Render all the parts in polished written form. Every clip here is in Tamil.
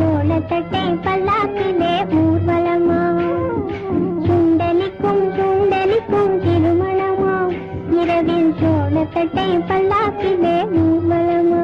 சோளத்தட்டை பல்லாக்கிலே ஊர்வலமா, சுண்டலிக்கும் சுண்டலிக்கும் திருமணமா, இரவில் சோளத்தட்டை பல்லாக்கிலே ஊர்வலமா.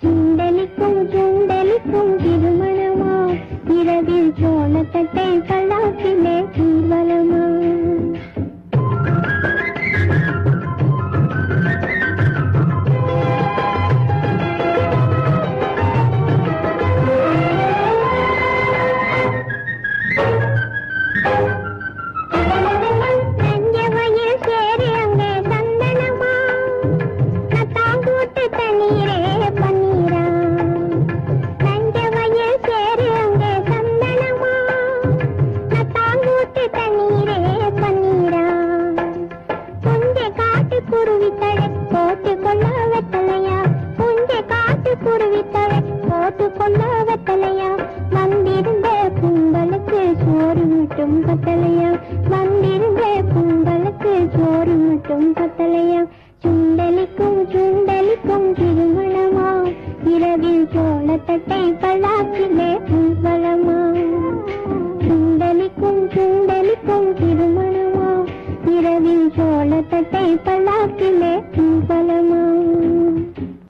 சுண்டலிக்கும் சுண்டலிக்கும் திருமணமா, இரவில் சோளத்தட்டை பல்லாக்கிலே ஊர்வலமா. வந்திருந்த பொங்கலுக்கு சோறு மட்டும் பத்தலையா, வந்திருந்த பொங்கலுக்கு சோறு மட்டும் பத்தலையா. சுண்டலிக்கும் சுண்டலிக்கும் திருமணமா, இரவில் சோளத்தட்டை பல்லாக்கிலே ஊர்வலமா. சுண்டலிக்கும் சுண்டலிக்கும் திருமணமா, இரவில் சோளத்தட்டை பல்லாக்கிலே ஊர்வலமா.